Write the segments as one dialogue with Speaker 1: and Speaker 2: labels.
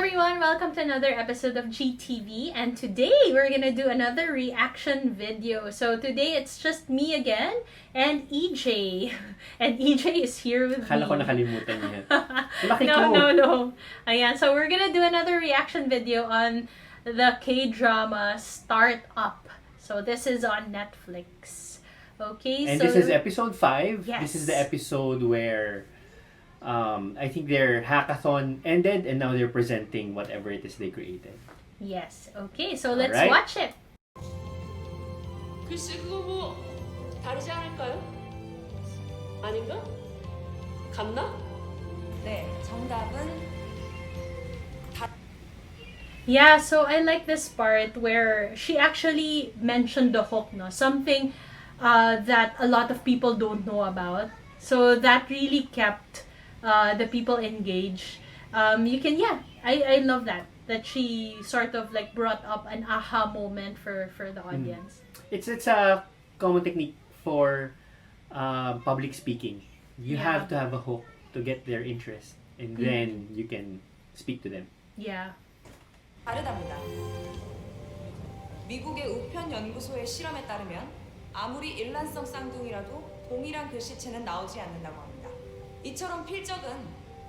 Speaker 1: everyone, welcome to another episode of GTV, and today we're gonna do another reaction video. So today it's just me again and EJ. And EJ is here with
Speaker 2: Akala ko
Speaker 1: me.
Speaker 2: nakalimutan niya. Laki ko!
Speaker 1: No. Ayan, so we're gonna do another reaction video on the Kdrama Startup. So this is on Netflix. Okay,
Speaker 2: And
Speaker 1: so...
Speaker 2: this is episode 5.
Speaker 1: Yes.
Speaker 2: This is the episode where I think their hackathon ended and now they're presenting whatever it is they created.
Speaker 1: Yes. Okay, so let's
Speaker 2: Alright.
Speaker 1: watch it.
Speaker 3: 글쎄 그거 뭐 다르지 않을까요? 아닌가? 같나?
Speaker 4: 네, 정답은
Speaker 1: Yeah, so I like this part where she actually mentioned the Hotness, something that a lot of people don't know about. So that really kept the people engaged. I love that she sort of like brought up an aha moment for the audience.
Speaker 2: It's a common technique for public speaking. You
Speaker 1: Yeah.
Speaker 2: have to have a hook to get their interest and then you can speak to them.
Speaker 1: Yeah.
Speaker 4: 다르답니다. 미국의 우편 연구소의 실험에 따르면 아무리 일란성 쌍둥이라도 동일한 글씨체는 나오지 않는다고 합니다. 이처럼 필적은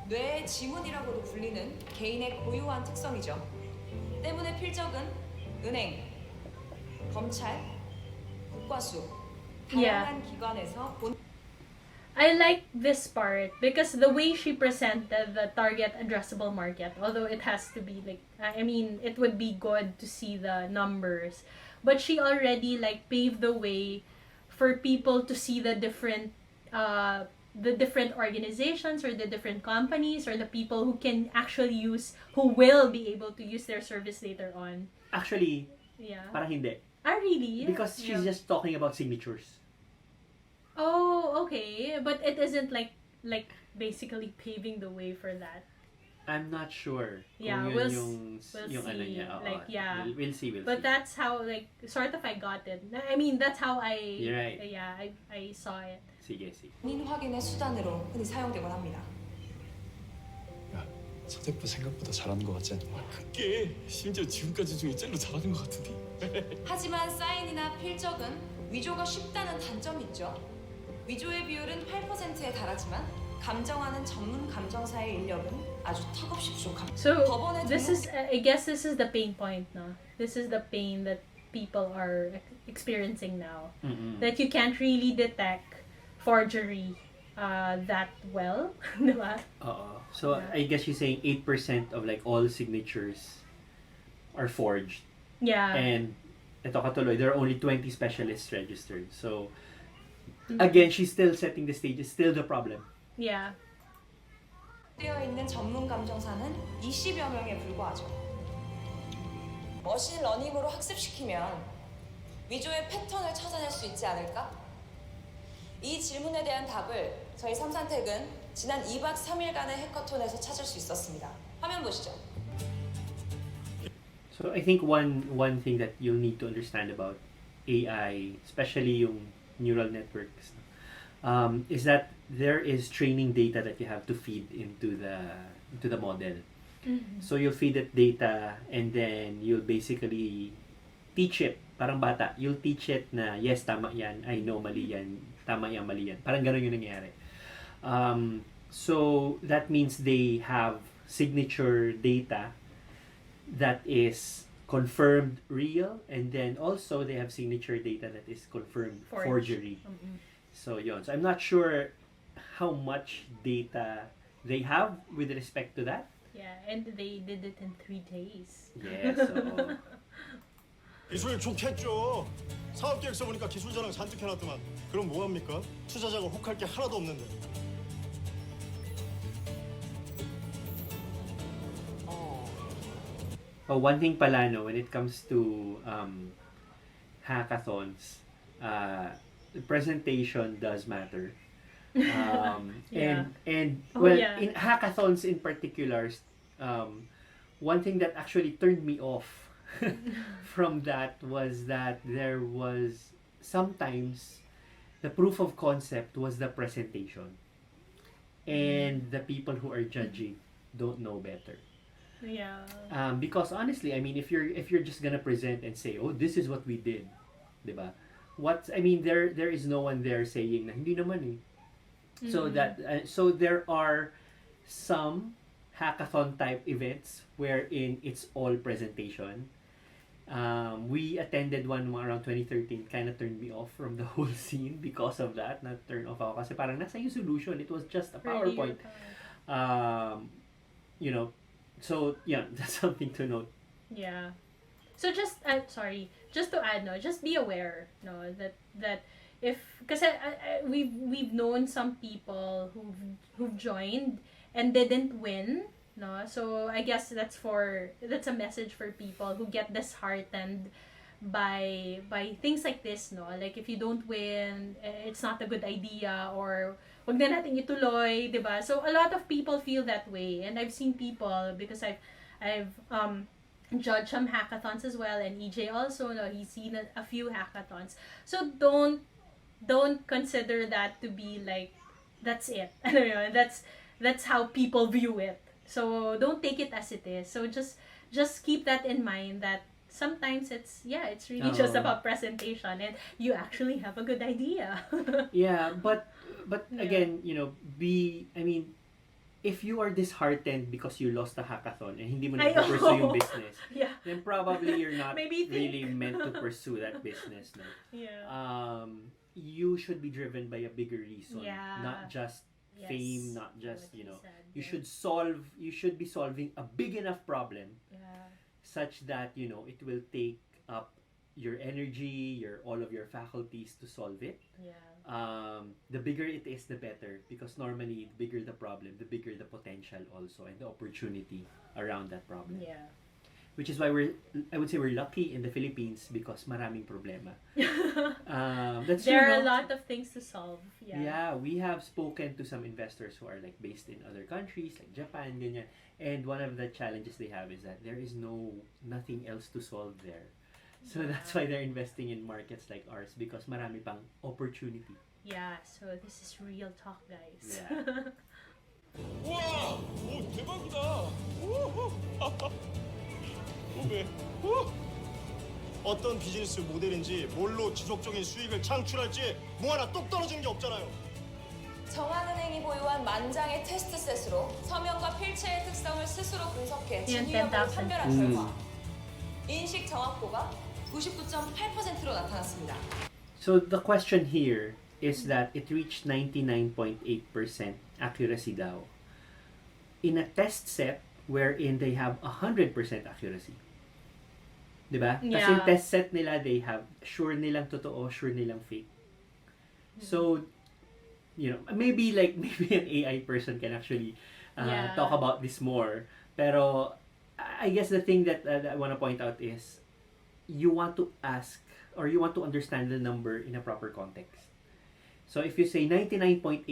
Speaker 4: 뇌의 지문이라고도 불리는 개인의 고유한 특성이죠. 때문에 필적은 은행, 검찰, 국과수, 다양한 기관에서 본
Speaker 1: I like this part because the way she presented the target addressable market, although it has to be like, I mean, it would be good to see the numbers, but she already like paved the way for people to see the different organizations or the different companies or the people who can actually use, who will be able to use their service later on.
Speaker 2: Actually,
Speaker 1: Yeah.
Speaker 2: parang hindi.
Speaker 1: Ah, really?
Speaker 2: Because she's
Speaker 1: Yeah.
Speaker 2: just talking about signatures.
Speaker 1: Oh, okay. But it isn't like basically paving the way for that.
Speaker 2: I'm not sure
Speaker 1: Yeah,
Speaker 2: kung
Speaker 1: we'll
Speaker 2: yun yung ano
Speaker 1: see.
Speaker 2: niya. Oo.
Speaker 1: Like, yeah.
Speaker 2: We'll see.
Speaker 1: But that's how like sort of I got it. I mean, that's how
Speaker 2: You're right.
Speaker 1: Yeah, I saw it.
Speaker 2: sige.
Speaker 4: 본인 확인의 수단으로 흔히 사용되곤 합니다.
Speaker 5: 야, 서대표 생각보다 잘하는 것 같지 않냐?
Speaker 6: 그게 심지어 지금까지 중에 제일로 잘하는 것 같은데.
Speaker 4: 하지만 사인이나 필적은 위조가 쉽다는 단점이 있죠. 위조의 비율은 8%에 달하지만 감정하는 전문 감정사의 인력은 아주 턱없이 부족합니다.
Speaker 1: So
Speaker 4: 법원의
Speaker 1: this is I guess this is the pain point now. This is the pain that people are experiencing now.
Speaker 2: Mm-mm.
Speaker 1: That you can't really detect forgery that well, diba?
Speaker 2: So
Speaker 1: Yeah.
Speaker 2: I guess she's saying 8% of like all signatures are forged.
Speaker 1: Yeah.
Speaker 2: And ito katuloy, there are only 20 specialists registered. So again, she's still setting the stage. It's still the problem.
Speaker 1: Yeah.
Speaker 4: 되어 있는 전문 감정사는 20여 명에 불과하죠. 머신 러닝으로 학습시키면 위조의 패턴을 찾아낼 수 있지 않을까? 이 질문에 대한 답을 저희 삼산택은 지난 2박 3일간의 해커톤에서 찾을 수 있었습니다. 화면 보시죠.
Speaker 2: So I think one thing that you'll need to understand about AI, especially yung neural networks, is that there is training data that you have to feed into the model.
Speaker 1: Mm-hmm.
Speaker 2: So you'll feed it data and then you'll basically teach it. Parang bata, you'll teach it na yes, tama yan, I know, mali yan, tama yan, mali yan. Parang ganun yung nangyari. So that means they have signature data that is confirmed real, and then also they have signature data that is confirmed forgery.
Speaker 1: Mm-mm.
Speaker 2: So yun. So I'm not sure how much data they have with respect to that.
Speaker 1: Yeah, and they did it in 3 days.
Speaker 2: Yeah, so
Speaker 6: 기술 좋겠죠. 사업 계획서 보니까 기술 자랑 잔뜩 해놨더만. 그럼 뭐 합니까? 투자자가 혹할 게 하나도 없는데.
Speaker 2: one thing pala no, when it comes to hackathons, the presentation does matter.
Speaker 1: Yeah.
Speaker 2: And
Speaker 1: Oh,
Speaker 2: well,
Speaker 1: yeah.
Speaker 2: in hackathons in particular, one thing that actually turned me off from that was that there was sometimes the proof of concept was the presentation, and the people who are judging don't know better.
Speaker 1: Yeah.
Speaker 2: Because honestly, I mean, if you're just gonna present and say, "Oh, this is what we did," 'di ba? There is no one there saying na hindi naman eh. So there are some hackathon type events wherein it's all presentation. We attended one around 2013, kind of turned me off from the whole scene because of that. Not turn off ako kasi parang nasa yung solution. It was just a PowerPoint. Um, you know, so yeah, that's something to note.
Speaker 1: Yeah. So just just to add, no, just be aware, no, that if because we've known some people who've joined and didn't win, no. So I guess that's a message for people who get disheartened by things like this, no. Like if you don't win, it's not a good idea, or wag na natin ituloy, 'di ba? So a lot of people feel that way, and I've seen people because I've judged some hackathons as well, and EJ also, no, he's seen a few hackathons. So don't consider that to be like that's it. Ano yun, that's how people view it. So don't take it as it is. So just keep that in mind that sometimes it's really just about presentation and you actually have a good idea.
Speaker 2: Yeah, but
Speaker 1: Yeah.
Speaker 2: again, if you are disheartened because you lost a hackathon and hindi mo na
Speaker 1: I know.
Speaker 2: pursue yung business,
Speaker 1: Yeah.
Speaker 2: then probably you're not
Speaker 1: Maybe think.
Speaker 2: really meant to pursue that business. No?
Speaker 1: Yeah.
Speaker 2: You should be driven by a bigger reason,
Speaker 1: Yeah.
Speaker 2: not just
Speaker 1: Yes.
Speaker 2: fame, not just,
Speaker 1: What he said,
Speaker 2: you
Speaker 1: yeah.
Speaker 2: you should be solving a big enough problem
Speaker 1: Yeah.
Speaker 2: such that, it will take up your energy, all of your faculties to solve it.
Speaker 1: Yeah.
Speaker 2: The bigger it is, the better, because normally the bigger the problem, the bigger the potential also and the opportunity around that problem.
Speaker 1: Yeah.
Speaker 2: Which is why I would say we're lucky in the Philippines because maraming problema. That's
Speaker 1: There
Speaker 2: true,
Speaker 1: are a
Speaker 2: no?
Speaker 1: lot of things to solve. Yeah.
Speaker 2: Yeah, we have spoken to some investors who are like based in other countries like Japan, ganyan. And one of the challenges they have is that there is nothing else to solve there. So that's why they're investing in markets like ours because marami pang opportunity.
Speaker 1: Yeah, so this is real talk, guys.
Speaker 2: Yeah.
Speaker 6: 우와! 오 대박이다! 우후! 왜? 어떤 비즈니스 모델인지 뭘로 지속적인 수익을 창출할지 뭐 하나 똑 떨어진 게 없잖아요.
Speaker 4: 정한은행이 보유한 만장의 테스트셋으로 서명과 필체의 특성을 스스로 분석해 진위 여부를
Speaker 1: 10,000.
Speaker 4: 판별한 결과 인식 정확도가 99.8%로 나타났습니다.
Speaker 2: So the question here is that it reached 99.8% accuracy daw in a test set wherein they have 100% accuracy. Diba? Kasi
Speaker 1: Yeah.
Speaker 2: yung test set nila, they have sure nilang totoo, sure nilang fake. So, maybe an AI person can actually
Speaker 1: Yeah.
Speaker 2: talk about this more. Pero I guess the thing that I want to point out is you want to ask or you want to understand the number in a proper context. So if you say 99.8%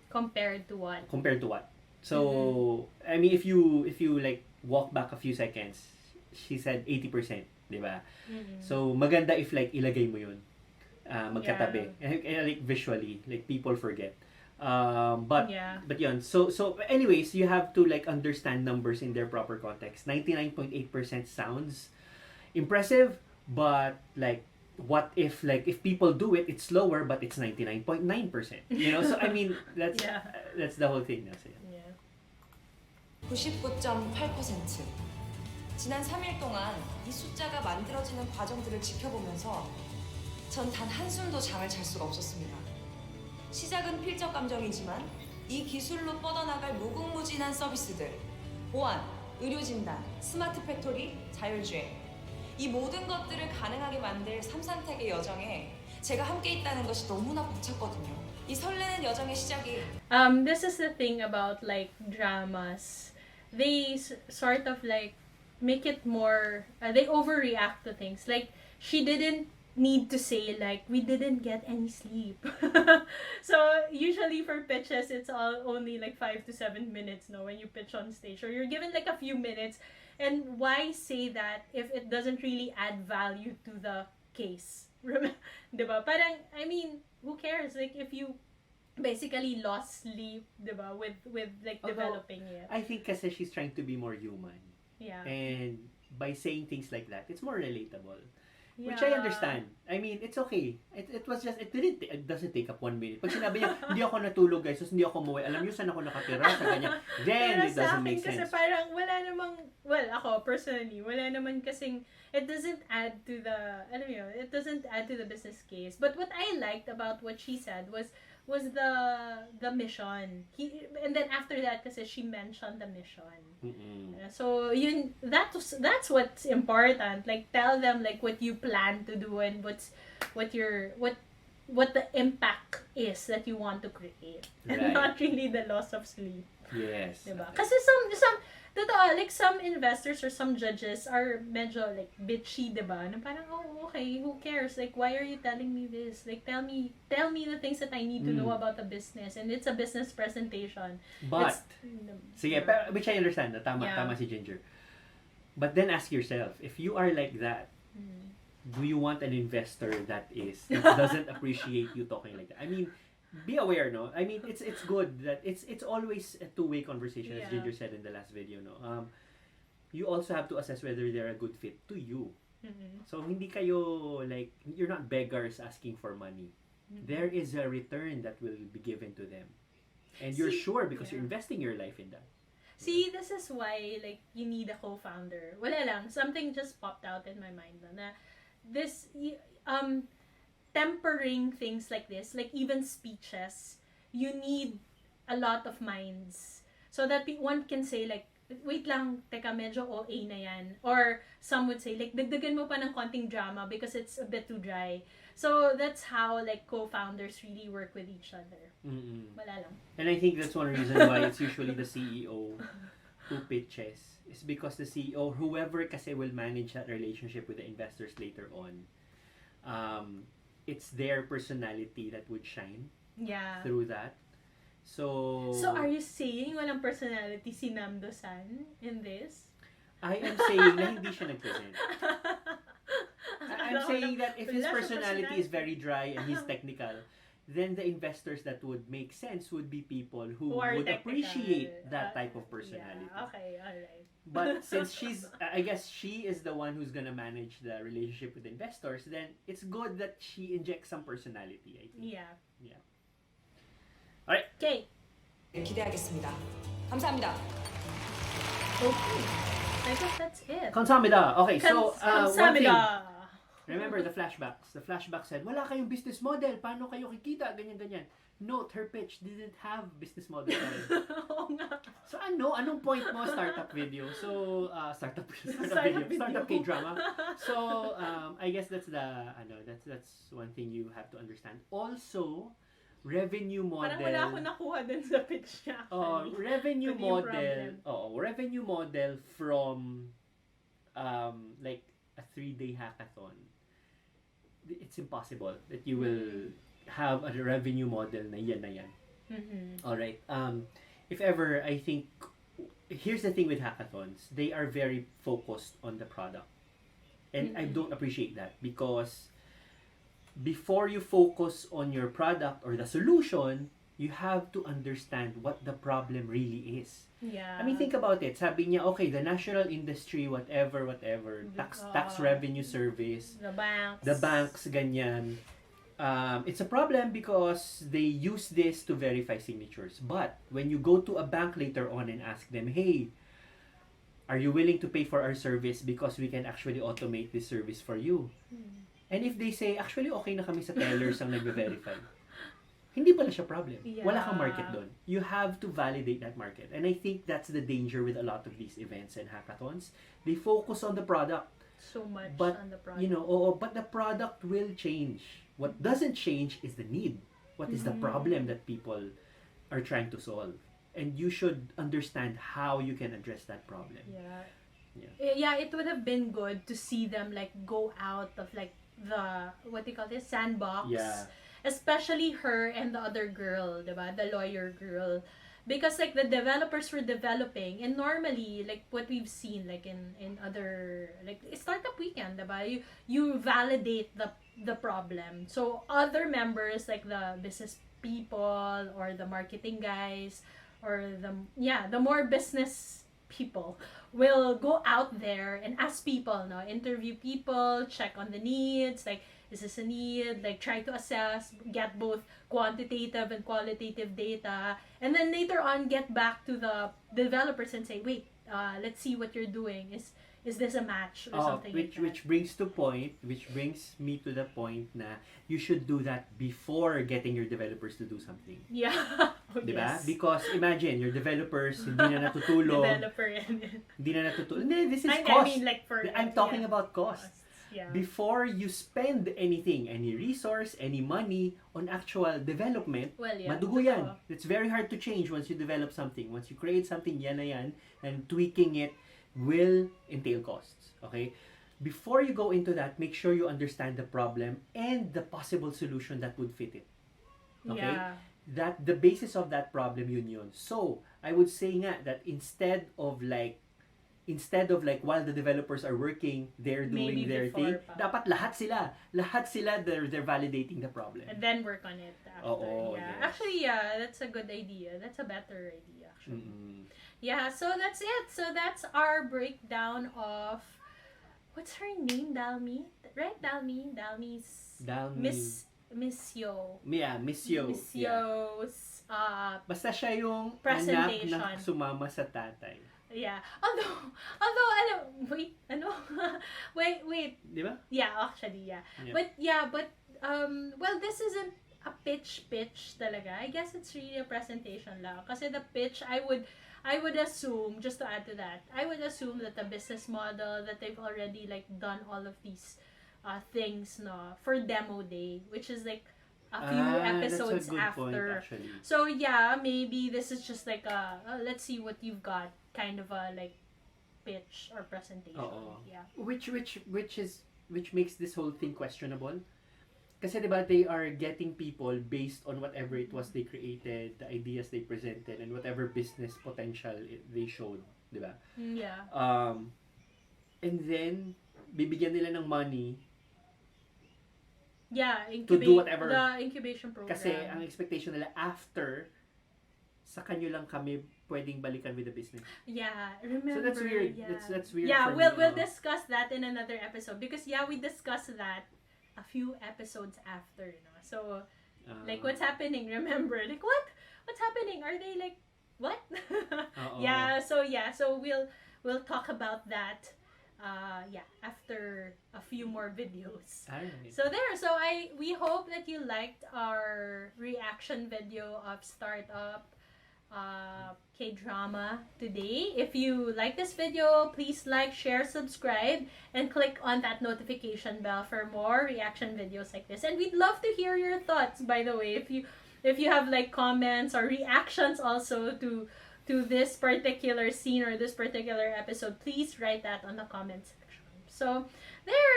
Speaker 1: Compared to what?
Speaker 2: compared to what? So I mean if you like walk back a few seconds, she said 80%, 'di ba? So maganda if like ilagay mo 'yun. Magkatabi. Like visually, like people forget. But
Speaker 1: Yeah.
Speaker 2: yun. So anyways, you have to like understand numbers in their proper context. 99.8% sounds impressive, but like what if people do it, it's slower but it's 99.9%. So I mean
Speaker 1: Yeah.
Speaker 2: that's the whole thing. So,
Speaker 1: Yeah.
Speaker 4: 99.8%. 지난 3일 동안 이 숫자가 만들어지는 과정들을 지켜보면서 전 단 한숨도 잠을 잘 수가 없었습니다. 시작은 필적 감정이지만 이 기술로 뻗어나갈 무궁무진한 서비스들, 보안, 의료 진단, 스마트 팩토리, 자율주행, 이 모든 것들을 가능하게 만들 삼산텍의 여정에 제가 함께 있다는 것이 너무나 벅찼거든요. 이 설레는 여정의 시작이
Speaker 1: This is the thing about like dramas. They sort of like make it more. They overreact to things. Like she didn't need to say like we didn't get any sleep. So usually for pitches, it's all only like 5 to 7 minutes. No, when you pitch on stage, or you're given like a few minutes. And why say that if it doesn't really add value to the case? Diba? Parang, I mean, who cares? Like, if you basically lost sleep, diba? With like,
Speaker 2: Although,
Speaker 1: developing it.
Speaker 2: I think kasi she's trying to be more human.
Speaker 1: Yeah.
Speaker 2: And by saying things like that, it's more relatable.
Speaker 1: Yeah.
Speaker 2: Which I understand. I mean, it's okay. It was just, it doesn't take up 1 minute. Pag sinabi niya, hindi ako natulog guys, so hindi ako umuwi. Alam niyo saan ako nakatira, sa ganyan. Then,
Speaker 1: Pero
Speaker 2: it
Speaker 1: sa
Speaker 2: doesn't
Speaker 1: akin
Speaker 2: make
Speaker 1: kasi
Speaker 2: sense.
Speaker 1: parang wala namang, well, ako personally, wala naman kasing, it doesn't add to the, alam mo yun, it doesn't add to the business case. But what I liked about what she said was the mission. And then after that kasi she mentioned the mission. So yun, that's what's important. Like tell them like what you plan to do and what the impact is that you want to create. And
Speaker 2: Right.
Speaker 1: not really the loss of sleep.
Speaker 2: Yes.
Speaker 1: Diba? Kasi some totoo, like some investors or some judges are medyo like bitchy, diba? Na parang, oh, okay, who cares? Like, why are you telling me this? Like, tell me the things that I need to know about the business. And it's a business presentation.
Speaker 2: But, sige,
Speaker 1: yeah.
Speaker 2: which I understand, na tama si Ginger. But then ask yourself, if you are like that, do you want an investor that doesn't appreciate you talking like that? I mean, be aware, no? I mean, it's good that it's always a two-way conversation, as Ginger said in the last video, no? You also have to assess whether they're a good fit to you. So, hindi kayo, like, you're not beggars asking for money. There is a return that will be given to them. And you're sure because you're investing your life in that.
Speaker 1: See, this is why, like, you need a co-founder. Wala lang, something just popped out in my mind na this, tempering things like this, like even speeches, you need a lot of minds. So that one can say like, wait lang, teka, medyo OA na yan. Or some would say, like, dagdagan mo pa ng konting drama because it's a bit too dry. So that's how like co-founders really work with each other. Wala lang.
Speaker 2: And I think that's one reason why it's usually the CEO who pitches. Is because the CEO, whoever kasi will manage that relationship with the investors later on, it's their personality that would shine through that. So
Speaker 1: are you saying walang personality si Namdo-san in this?
Speaker 2: I am saying na hindi siya nag-present. I'm saying that if his personality is very dry and he's technical, then the investors that would make sense would be people who would
Speaker 1: technical.
Speaker 2: Appreciate that type of personality.
Speaker 1: Yeah, okay, alright.
Speaker 2: But since I guess she is the one who's gonna manage the relationship with investors, then it's good that she injects some personality, I think.
Speaker 1: Yeah.
Speaker 2: Alright.
Speaker 1: Okay.
Speaker 4: 기대하겠습니다. 감사합니다.
Speaker 1: Okay. I guess that's it.
Speaker 2: 감사합니다. Okay, so one thing.
Speaker 1: 감사합니다.
Speaker 2: Remember the flashbacks. The flashback said, wala kayong business model. Paano kayo kikita? Ganyan. Note, her pitch didn't have business model.
Speaker 1: Oo nga.
Speaker 2: So anong point mo startup video? So startup video, startup Kdrama. So I guess that's that's one thing you have to understand. Also, revenue model.
Speaker 1: Parang wala ako nakuha dun sa pitch niya.
Speaker 2: Revenue
Speaker 1: Yun yung
Speaker 2: model. Revenue model from like a 3-day hackathon. It's impossible that you will have a revenue model na yan. All right. If ever, I think here's the thing with hackathons. They are very focused on the product. And I don't appreciate that because before you focus on your product or the solution, you have to understand what the problem really is.
Speaker 1: Yeah.
Speaker 2: I mean, think about it. Sabi niya, okay, the national industry, whatever, tax revenue service,
Speaker 1: The banks,
Speaker 2: ganyan. It's a problem because they use this to verify signatures. But when you go to a bank later on and ask them, hey, are you willing to pay for our service because we can actually automate this service for you? And if they say, actually, okay na kami sa tellers ang nagbe-verify. Hindi pala siya problem.
Speaker 1: Yeah.
Speaker 2: Wala kang market doon. You have to validate that market. And I think that's the danger with a lot of these events and hackathons. They focus on the product.
Speaker 1: So much
Speaker 2: But,
Speaker 1: on the product.
Speaker 2: but the product will change. What doesn't change is the need. What is the problem that people are trying to solve? And you should understand how you can address that problem.
Speaker 1: Yeah, it would have been good to see them like go out of like the what do you call this sandbox.
Speaker 2: Yeah.
Speaker 1: Especially her and the other girl, diba? The lawyer girl. Because like the developers were developing and normally like what we've seen like in other like startup weekend, diba? You validate the problem. So other members like the business people or the marketing guys or the more business people will go out there and ask people, no, interview people, check on the needs, like, is this a need, like, try to assess, get both quantitative and qualitative data, and then later on get back to the developers and say, wait, let's see what you're doing. Is this a match or something like that?
Speaker 2: Which brings me to the point na you should do that before getting your developers to do something.
Speaker 1: Yeah. Oh,
Speaker 2: Diba?
Speaker 1: yes.
Speaker 2: Because imagine, your developers hindi na natutulog.
Speaker 1: Developer yan.
Speaker 2: Hindi na natutulog. Hindi, this is
Speaker 1: I
Speaker 2: cost.
Speaker 1: mean, like, for...
Speaker 2: I'm talking about costs.
Speaker 1: Yeah.
Speaker 2: Before you spend anything, any resource, any money on actual development,
Speaker 1: Well, yeah.
Speaker 2: madugo yan. It's very hard to change once you develop something. Once you create something, yan na yan, and tweaking it will entail costs. Okay? Before you go into that, make sure you understand the problem and the possible solution that would fit it. Okay?
Speaker 1: Yeah.
Speaker 2: That the basis of that problem yun. So, I would say nga that instead of like while the developers are working, they're doing
Speaker 1: Maybe
Speaker 2: their
Speaker 1: before
Speaker 2: thing.
Speaker 1: pa.
Speaker 2: Dapat lahat sila they're validating the problem.
Speaker 1: And then work on it after.
Speaker 2: Oo,
Speaker 1: yeah.
Speaker 2: yes.
Speaker 1: Actually, yeah, that's a good idea. That's a better idea, actually.
Speaker 2: Mm-mm.
Speaker 1: Yeah, so that's it. So that's our breakdown of... What's her name? Dalmi? Right? Dalmi's...
Speaker 2: Dalmi.
Speaker 1: Miss Yo.
Speaker 2: Yeah, Miss Yo.
Speaker 1: Miss
Speaker 2: Yeah.
Speaker 1: Yo's...
Speaker 2: Basta siya yung anak
Speaker 1: Presentation.
Speaker 2: na sumama sa tatay.
Speaker 1: Yeah. Although, wait, wait.
Speaker 2: Di ba?
Speaker 1: Yeah, actually, yeah.
Speaker 2: Yeah.
Speaker 1: But, well, this isn't a pitch talaga. I guess it's really a presentation lang. Kasi the pitch, I would assume, just to add to that, I would assume that the business model, that they've already, like, done all of these things, no, for demo day, which is, like, a few episodes
Speaker 2: that's a good
Speaker 1: after.
Speaker 2: point, actually.
Speaker 1: So, yeah, maybe this is just, like, let's see what you've got, kind of a, like, pitch or presentation.
Speaker 2: Oo.
Speaker 1: Yeah.
Speaker 2: Which makes this whole thing questionable. Kasi diba, they are getting people based on whatever it was they created, the ideas they presented, and whatever business potential they showed, diba?
Speaker 1: Yeah.
Speaker 2: And then bibigyan nila ng money
Speaker 1: Yeah,
Speaker 2: to do whatever.
Speaker 1: The incubation program.
Speaker 2: Kasi ang expectation nila after, sa kanyo lang kami pwedeng balikan with the business.
Speaker 1: Yeah, remember.
Speaker 2: So that's weird.
Speaker 1: Yeah,
Speaker 2: That's weird.
Speaker 1: Yeah,
Speaker 2: for
Speaker 1: we'll
Speaker 2: me,
Speaker 1: discuss that in another episode because we discussed that a few episodes after, So like what's happening? Remember, like what's happening? Are they like what? Yeah, so we'll talk about that. After a few more videos.
Speaker 2: Alright.
Speaker 1: So we hope that you liked our reaction video of Startup Kdrama today. If you like this video, please like, share, subscribe, and click on that notification bell for more reaction videos like this. And we'd love to hear your thoughts, by the way. If you have like comments or reactions also to this particular scene or this particular episode, please write that on the comment section. So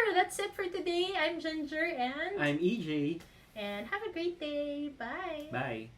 Speaker 1: that's it for today. I'm Ginger and
Speaker 2: I'm EJ.
Speaker 1: have a great day. Bye.
Speaker 2: Bye.